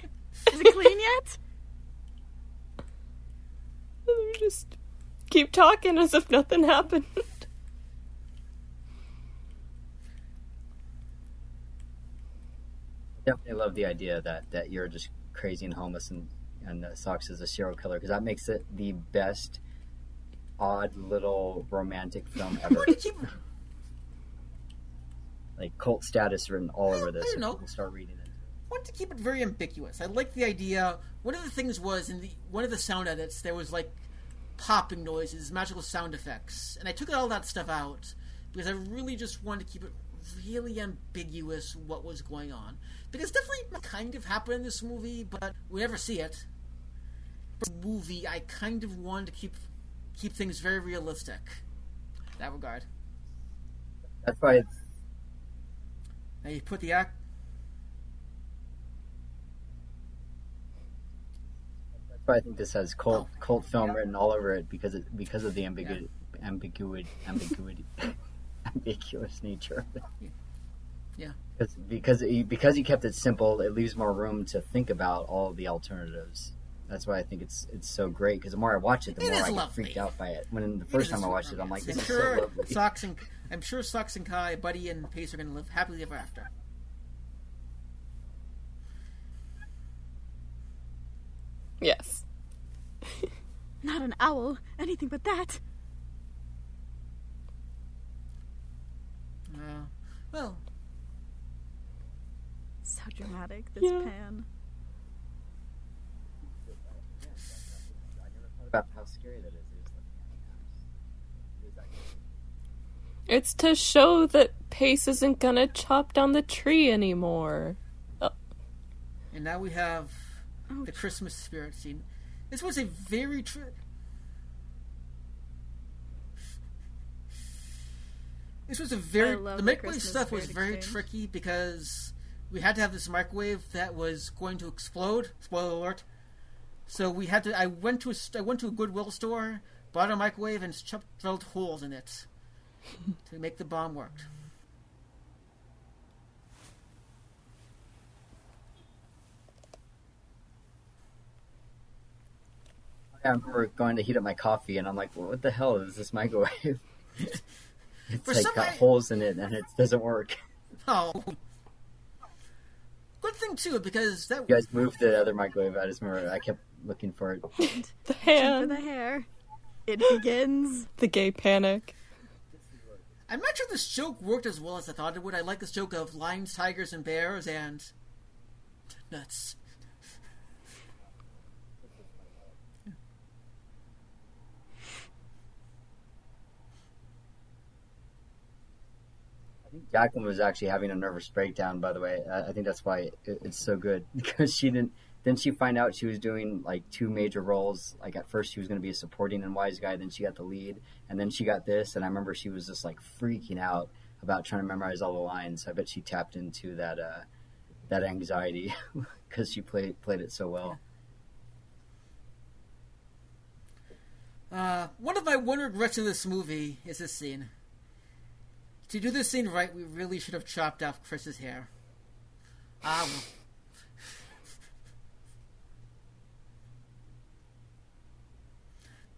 Is it clean yet? We just keep talking as if nothing happened. Definitely love the idea that you're just crazy and homeless and Socks is a serial killer because that makes it the best odd little romantic film ever. Like cult status written all over this. I don't if know. People start reading it. I wanted to keep it very ambiguous. I like the idea. One of the things was in one of the sound edits there was like popping noises, magical sound effects, and I took all that stuff out because I really just wanted to keep it really ambiguous what was going on. Because definitely kind of happened in this movie, but we never see it. For the movie, I kind of wanted to keep things very realistic in that regard. That's why it's Now you put the act. That's why I think this has cult film written all over it because of the ambiguous nature. Yeah. Because he kept it simple, it leaves more room to think about all of the alternatives. That's why I think it's so great. Because the more I watch it, the It more is I get lovely. freaked out by it. When the first time I watched it, I'm like, this is so lovely. I'm sure Socks and Kai, Buddy and Pace are going to live happily ever after. Yes. Not an owl, anything but that. Well, So dramatic, this Yeah. pan. I never thought about how scary that is. It is actually. It's to show that Pace isn't gonna chop down the tree anymore. and now we have Oh, the Christmas spirit scene. This was a very This was a very I love the the microwave Christmas stuff was spirit very exchange. tricky because we had to have this microwave that was going to explode. Spoiler alert. So we had to. I went to a Goodwill store, bought a microwave, and drilled holes in it to make the bomb work. I remember going to heat up my coffee, and I'm like, well, what the hell is this microwave? It's got holes in it, and it doesn't work. Oh. Good thing, too, because that... You guys moved the other microwave. I just remember I kept looking for it. The hand. For the hair. It begins. The gay panic. I'm not sure this joke worked as well as I thought it would. I like this joke of lions, tigers, and bears, and... nuts. I think Jacqueline was actually having a nervous breakdown, by the way. I think that's why it's so good. Because she didn't she find out she was doing like 2 major roles. Like at first she was going to be a supporting and wise guy, then she got the lead, and then she got this, and I remember she was just like freaking out about trying to memorize all the lines. I bet she tapped into that anxiety because she played it so well. One of my one regrets in this movie is this scene. To do this scene right, we really should have chopped off Chris's hair.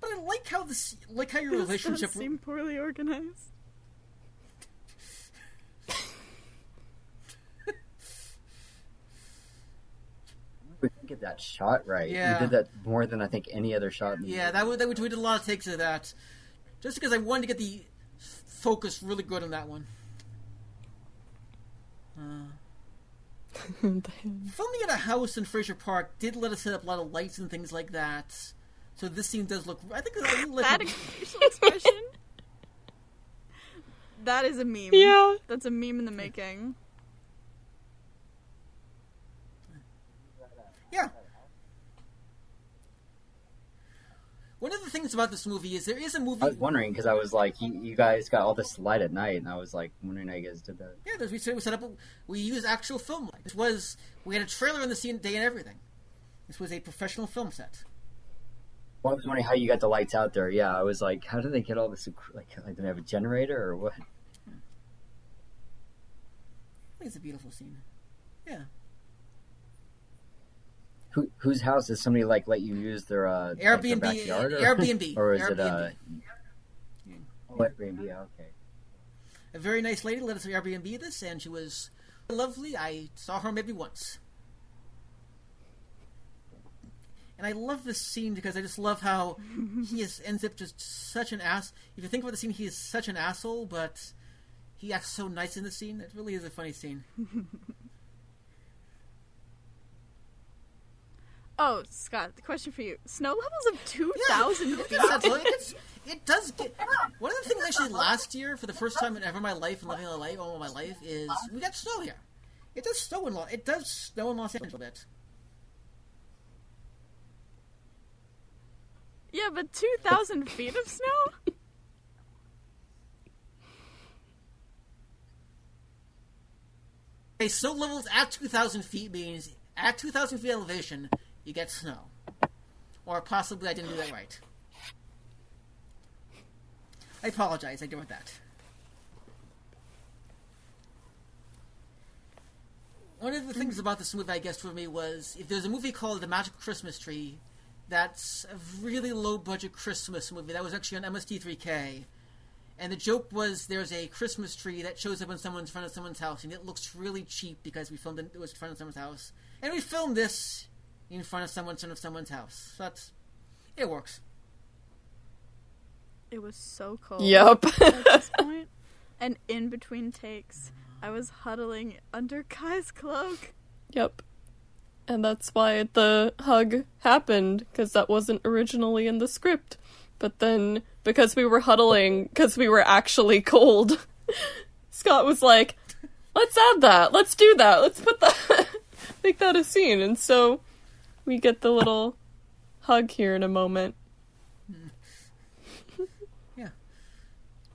But I like how your relationship. Does seem poorly organized. We didn't get that shot right. Yeah. We did that more than I think any other shot. Yeah, we did a lot of takes of that, just because I wanted to get the focus really good on that one. Filming at a house in Fraser Park did let us set up a lot of lights and things like that. So this scene does look. I think that facial expression. That is a meme. Yeah, that's a meme in the making. Yeah. One of the things about this movie is there is a movie. I was wondering because I was like, you guys got all this light at night, and I was like wondering how you guys did that. Yeah, we set up. We used actual film light. We had a trailer in the scene day and everything. This was a professional film set. Well, I was wondering how you got the lights out there. Yeah, I was like, how do they get all this? Like do they have a generator or what? I think it's a beautiful scene. Yeah. Whose house does somebody like let you use their Airbnb? Like their backyard, Airbnb, or is Airbnb. it Airbnb? Okay. A very nice lady let us Airbnb this, and she was lovely. I saw her maybe once. And I love this scene because I just love how he ends up just such an ass. If you think about the scene, he is such an asshole, but he acts so nice in the scene. It really is a funny scene. Oh, Scott, the question for you. Snow levels of 2,000 feet? It does get... One of the things actually last year, for the first time in ever in my life, and living all my life, is we got snow here. It does snow in Los Angeles a bit. Yeah, but 2,000 feet of snow? Okay, snow levels at 2,000 feet means at 2,000 feet elevation, you get snow. Or possibly I didn't do that right. I apologize, I did that. One of the things about this movie, I guess, for me was, if there's a movie called The Magic Christmas Tree, that's a really low-budget Christmas movie. That was actually on MST3K. And the joke was there's a Christmas tree that shows up in front of someone's house, and it looks really cheap because we filmed it was in front of someone's house. And we filmed this in front of someone's house. So it works. It was so cold. Yep. At this point. And in between takes, I was huddling under Kai's cloak. Yep. And that's why the hug happened, because that wasn't originally in the script. But then, because we were huddling, because we were actually cold, Scott was like, let's add that, let's do that, let's put that, make that a scene. And so, we get the little hug here in a moment. Yeah.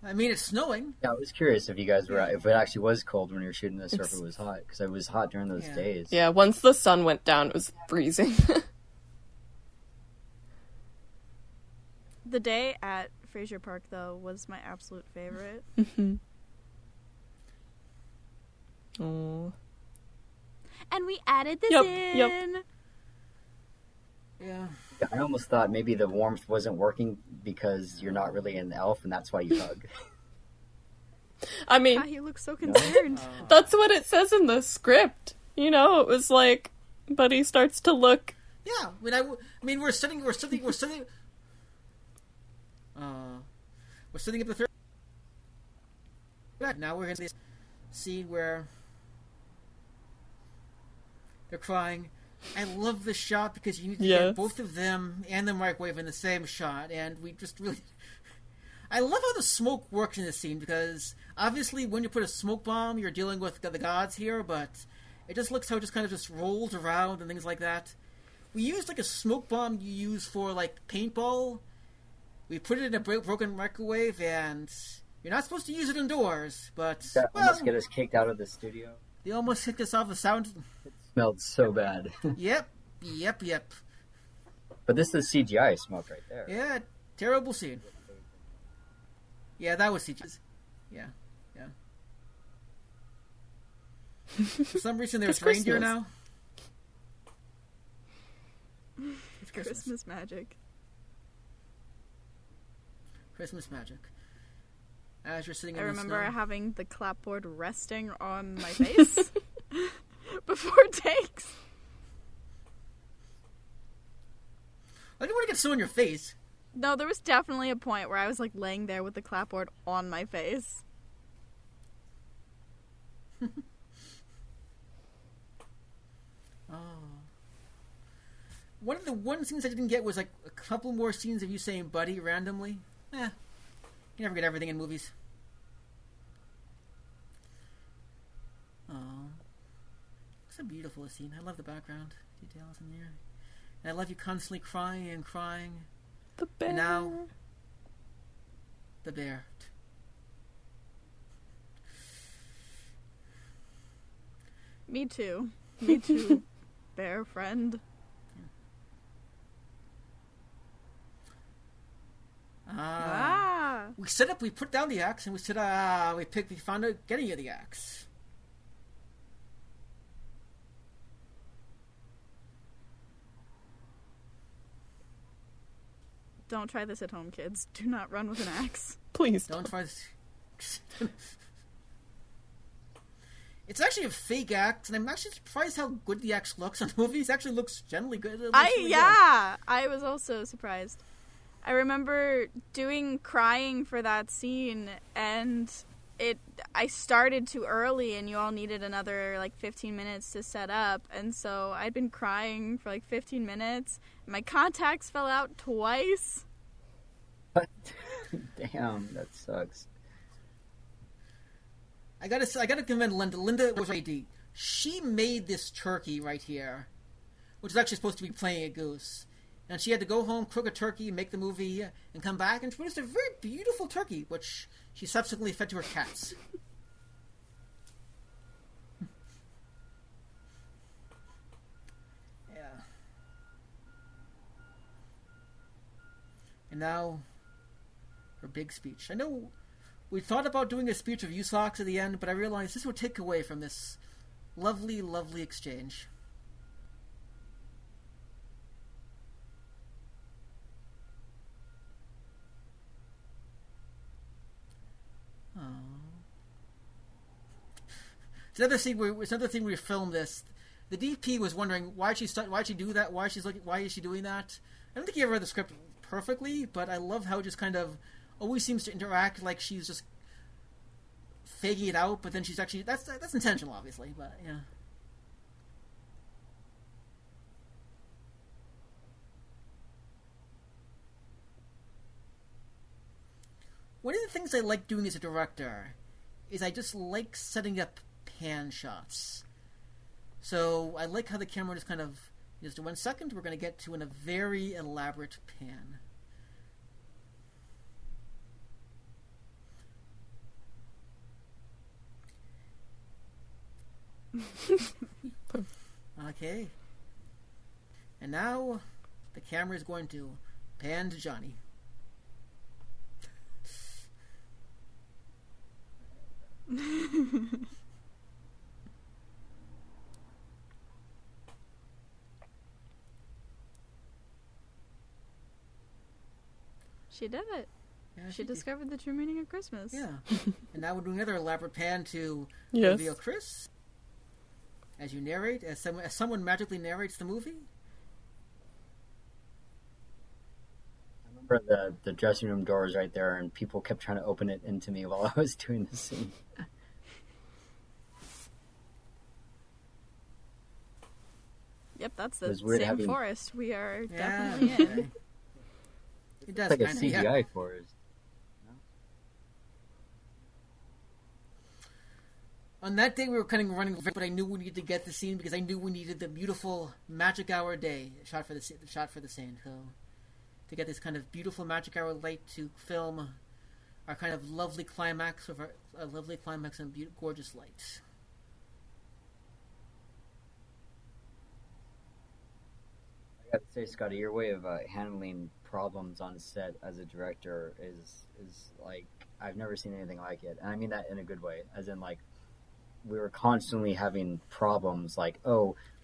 I mean, it's snowing. Yeah, I was curious if you guys were, if it actually was cold when you were shooting this, or if it was hot, because it was hot during those days. Yeah, once the sun went down, it was freezing. The day at Fraser Park, though, was my absolute favorite. Oh. And we added this Yep, in. yep. Yeah. I almost thought maybe the warmth wasn't working because you're not really an elf, and that's why you hug. I mean, God, you look so concerned. that's what it says in the script. You know, it was like, but he starts to look. Yeah. I mean, we're setting up the third. Now we're in this scene where they're crying. I love this shot because you can get both of them and the microwave in the same shot, and we just really. I love how the smoke works in this scene because obviously when you put a smoke bomb, you're dealing with the gods here, but it just looks how it just kind of just rolls around and things like that. We used like a smoke bomb you use for like paintball. We put it in a broken microwave, and you're not supposed to use it indoors, but That almost get us kicked out of the studio. They almost kicked us off the sound. It smelled so bad. Yep. But this is CGI smoke right there. Yeah, terrible scene. Yeah, that was CGI. Yeah. For some reason, there's It's reindeer Christmas. now. It's Christmas magic. Christmas magic. As you're sitting in I the remember snow. having the clapboard resting on my face before takes. I didn't want to get snow in your face. No, there was definitely a point where I was like laying there with the clapboard on my face. Oh. One of the scenes I didn't get was like a couple more scenes of you saying buddy randomly. You never get everything in movies. Oh. It's a beautiful scene. I love the background details in there. And I love you constantly crying and crying. The bear. And now, the bear. Me too. Me too, bear friend. We put down the axe and we said, we found out getting you the axe. Don't try this at home, kids. Do not run with an axe. Please Don't try this. It's actually a fake axe, and I'm actually surprised how good the axe looks on movies. It actually looks generally good. It looks really good. I was also surprised. I remember crying for that scene, and I started too early, and you all needed another like 15 minutes to set up, and so I'd been crying for like 15 minutes. My contacts fell out twice. What? Damn, that sucks. I gotta commend Linda. Linda was AD. She made this turkey right here, which is actually supposed to be playing a goose. And she had to go home, cook a turkey, make the movie, and come back, and she produced a very beautiful turkey, which she subsequently fed to her cats. Yeah. And now, her big speech. I know we thought about doing a speech of Usocks at the end, but I realized this would take away from this lovely, lovely exchange. It's another thing we filmed this. The DP was wondering why'd she do that? Why is she doing that? I don't think he ever read the script perfectly, but I love how it just kind of always seems to interact like she's just faking it out, but then she's actually that's intentional, obviously, but yeah. One of the things I like doing as a director is I just like setting up pan shots. So I like how the camera just kind of, just 1 second, we're going to get to a very elaborate pan. Okay. And now the camera is going to pan to Johnny. She did it. Yeah, She did. discovered the true meaning of Christmas. Yeah. And now we're doing another elaborate pan to Yes. reveal Chris. As you narrate, as someone magically narrates the movie. I remember the dressing room door was right there, and people kept trying to open it into me while I was doing the scene. Yep, that's It the was weird same having- forest we are Yeah. definitely in. Okay. It does It's like a kinda, CGI yeah. forest. On that day, we were kind of running, but I knew we needed to get the scene because I knew we needed the beautiful magic hour day shot for the scene. So to get this kind of beautiful magic hour light to film our kind of lovely climax of our lovely climax and gorgeous light. I got to say, Scotty, your way of handling problems on set as a director is like I've never seen anything like it, and I mean that in a good way, as in like we were constantly having problems, like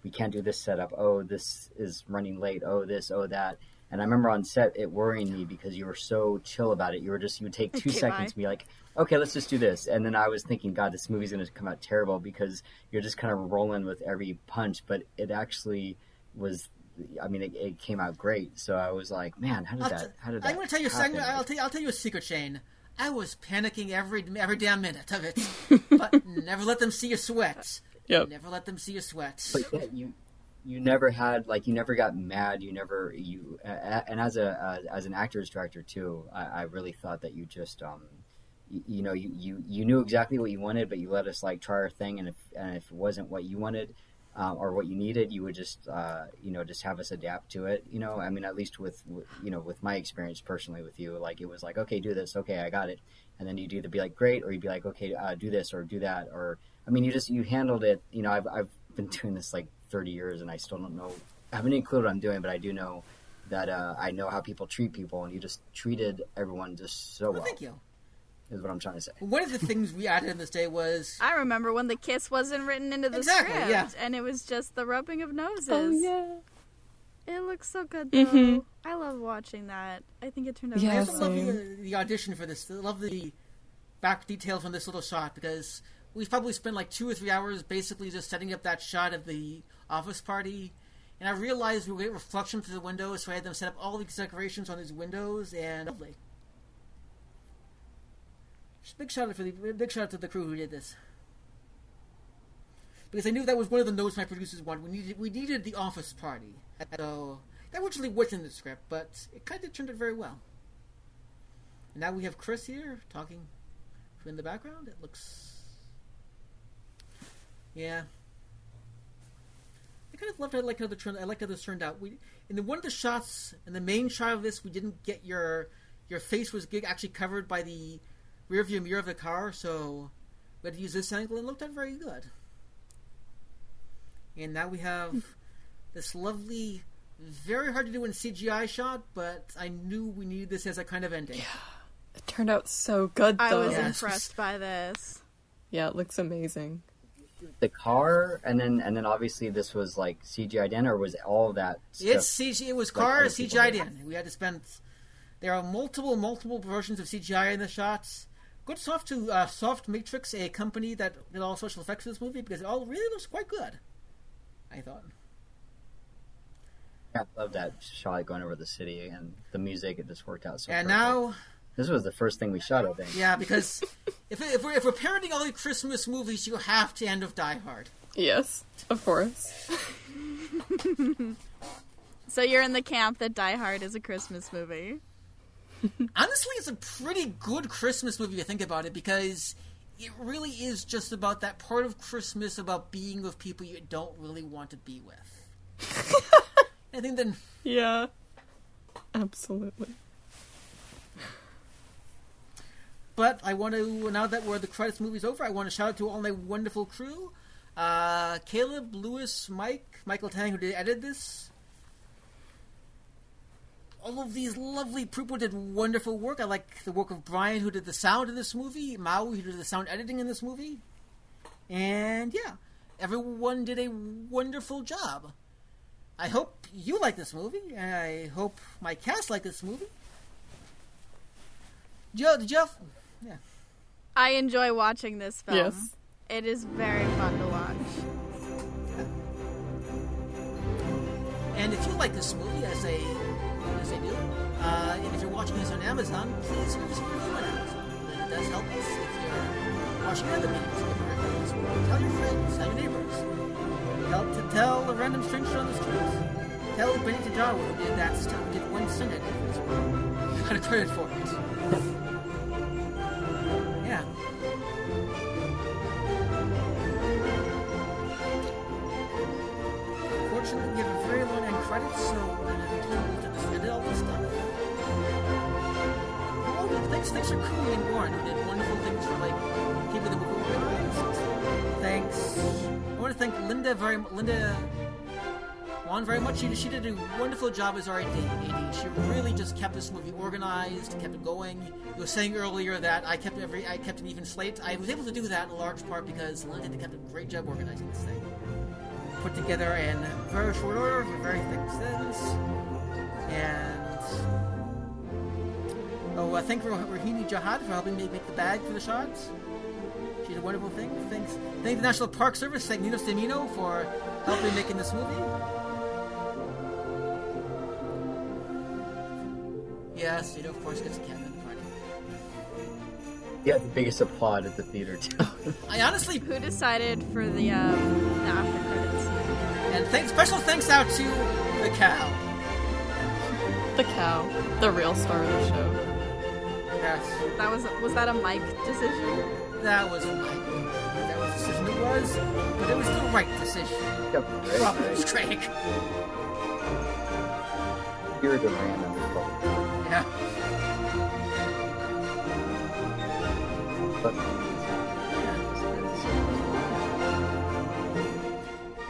we can't do this setup, this is running late, this, that. And I remember on set it worrying me because you were so chill about it. You would take 2 Okay, seconds to be like, okay, let's just do this. And then I was thinking, God, this movie's going to come out terrible because you're just kind of rolling with every punch. But it actually was, I mean, it came out great. So I was like, man, how did that I'm going to tell you. happen? I'll tell you a secret, Shane. I was panicking every damn minute of it, but never let them see you sweat. Yep. Never let them see you sweat. But yeah, you never had, like, you never got mad. And as an actor's director too, I really thought that you just you knew exactly what you wanted, but you let us like try our thing, and if it wasn't what you wanted or what you needed, you would just just have us adapt to it. I mean, at least with my experience personally with you, like it was like, okay, do this, okay, I got it, and then you'd either be like great, or you'd be like, okay, do this or do that, or I mean, you handled it. I've been doing this like 30 years, and I still don't know, I haven't any clue what I'm doing, but I do know that I know how people treat people, and you just treated everyone just so well. Thank you. Is what I'm trying to say. One of the things we added in this day was I remember when the kiss wasn't written into the Exactly, script, yeah. and it was just the rubbing of noses. Oh yeah. It looks so good, though. Mhm. I love watching that. I think it turned out Yeah, I really also well. love same. the audition for this. I love the back details on this little shot because we probably spent like 2 or 3 hours basically just setting up that shot of the office party. And I realized we would get reflection through the windows, so I had them set up all these decorations on these windows, and lovely. Just big shout out to the crew who did this. Because I knew that was one of the notes my producers wanted. We needed the office party. So that originally wasn't in the script, but it kind of turned out very well. And now we have Chris here talking in the background. It looks, yeah. I kind of loved. I like how this turned out. One of the shots, in the main shot of this, we didn't get your face was actually covered by the rear view mirror of the car, so we had to use this angle, and it looked out very good. And now we have this lovely, very hard to do in CGI shot, but I knew we needed this as a kind of ending. It turned out so good though. I was Yes. impressed by this. Yeah, it looks amazing. The car, and then obviously this was like CGI in, or was all of that stuff? It's CG. It was car other people CGI'd did. in. We had to spend. There are multiple versions of CGI in the shots. Good off to Soft Matrix, a company that did all special effects for this movie, because it all really looks quite good. I thought. I love that shot going over the city and the music. It just worked out so. And perfect. now, This was the first thing we shot, I think. yeah, because if we're parodying all the Christmas movies, you have to end with Die Hard. Yes, of course. So you're in the camp that Die Hard is a Christmas movie. Honestly, it's a pretty good Christmas movie if you think about it, because it really is just about that part of Christmas about being with people you don't really want to be with. I think then. Yeah, absolutely. But I want to, now that the credits movie's over, I want to shout out to all my wonderful crew. Caleb, Lewis, Michael Tang, who did edit this. all of these lovely people did wonderful work. I like the work of Brian, who did the sound in this movie, Maui, who did the sound editing in this movie. And yeah, everyone did a wonderful job. I hope you like this movie, and I hope my cast like this movie. Jeff? Yeah. I enjoy watching this film. Yes. It is very fun to watch. And if you like this movie, as they do, and if you're watching this on Amazon, please leave us a review on Amazon. It does help us. If you're watching other videos, give a review as well. Tell your friends, tell your neighbors. Tell a random stranger on the streets. Tell Benny Tajawa who did that stuff, did one Senate as well. Got a credit for it. Yeah. Fortunately, we have a very long end credits, so we're going to just edit all this stuff. Oh, thanks for Kumi and Warren, who did wonderful things for keeping the movie organized. Thanks. I want to thank Linda Juan very much. She did a wonderful job as our AD. She really just kept this movie organized, kept it going. You were saying earlier that I kept an even slate. I was able to do that in large part because Linda kept a great job organizing this thing. Put together in very short order for very thick things. And thank Rohini Jihad for helping me make the bag for the shots. She did a wonderful thing. Thank the National Park Service. Thank Nino Stemino for helping making this movie. Yes, of course gets a Canada party. Yeah, the biggest applaud at the theater too. I honestly. Who decided for the after credits scene? And special thanks out to the cow. The cow, the real star of the show. Yes. Was that a Mike decision? That was a Mike. That was the decision it was, but it was the right decision. Yep, right. Craig. You're the random. Yeah. But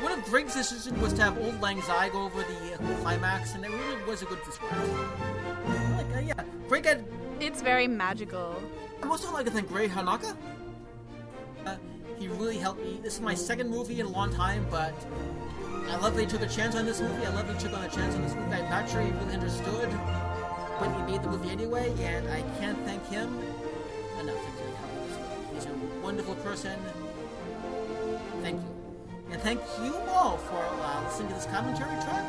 one of Greg's decisions was to have Old Lang Syne go over the climax, and it really was a good decision. Greg had. It's very magical. I also like to thank Ray Hanaka. He really helped me. This is my second movie in a long time, but I love that he took a chance on this movie. I love that he took on a chance on this movie. I'm not sure he really understood, but he made the movie anyway, and I can't thank him enough for really helping this movie. He's a wonderful person. Thank you. And thank you all for listening to this commentary track.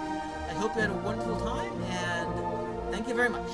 I hope you had a wonderful time, and thank you very much.